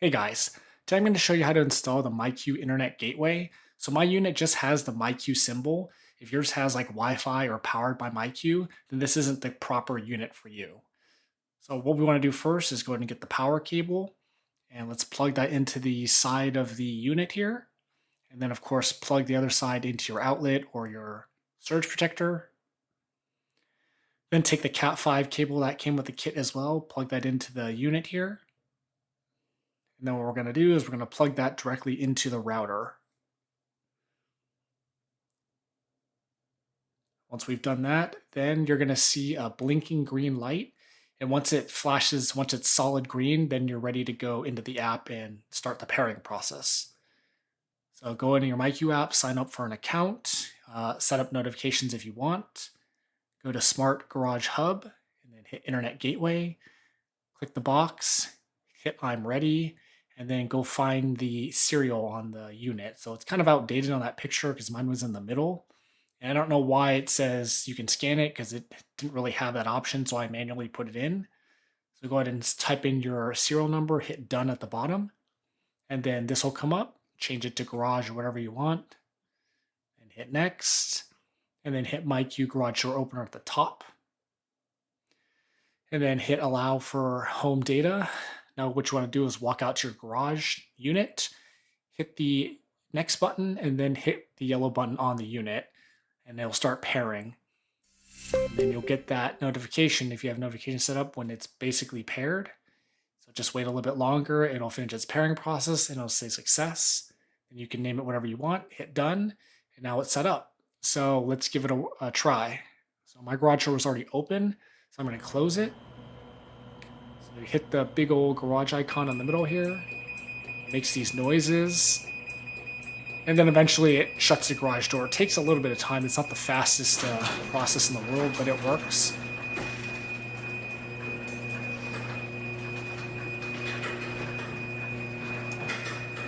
Hey guys, today I'm going to show you how to install the myQ Internet Gateway. So my unit just has the myQ symbol. If yours has like Wi-Fi or powered by myQ, then this isn't the proper unit for you. So what we want to do first is go ahead and get the power cable, and let's plug that into the side of the unit here. And then of course plug the other side into your outlet or your surge protector. Then take the Cat 5 cable that came with the kit as well, plug that into the unit here. And then what we're going to do is we're going to plug that directly into the router. Once we've done that, then you're going to see a blinking green light. And once it flashes, once it's solid green, then you're ready to go into the app and start the pairing process. So go into your myQ app, sign up for an account, set up notifications if you want. Go to Smart Garage Hub, and then hit Internet Gateway. Click the box, hit I'm ready, and then go find the serial on the unit. So it's kind of outdated on that picture because mine was in the middle. And I don't know why it says you can scan it because it didn't really have that option, so I manually put it in. So go ahead and type in your serial number, hit done at the bottom, and then this will come up. Change it to garage or whatever you want, and hit next, and then hit myQ garage door opener at the top. And then hit allow for home data. Now what you want to do is walk out to your garage unit, hit the next button, and then hit the yellow button on the unit, and it'll start pairing. And then you'll get that notification if you have notifications set up when it's basically paired. So just wait a little bit longer, it'll finish its pairing process, and it'll say success. And you can name it whatever you want, hit done, and now it's set up. So let's give it a try. So my garage door was already open, so I'm going to close it. So you hit the big old garage icon in the middle here. It makes these noises. And then eventually it shuts the garage door. It takes a little bit of time. It's not the fastest process in the world, but it works.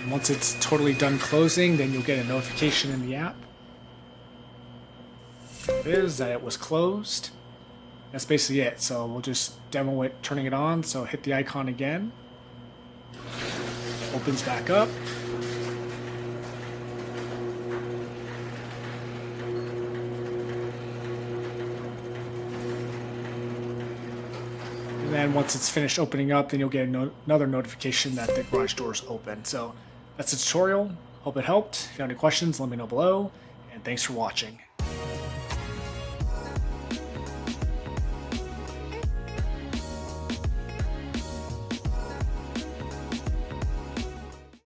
And once it's totally done closing, then you'll get a notification in the app. It is that it was closed. That's basically it. So we'll just demo it, turning it on. So hit the icon again. Opens back up. And then once it's finished opening up, then you'll get another notification that the garage door is open. So that's the tutorial. Hope it helped. If you have any questions, let me know below. And thanks for watching.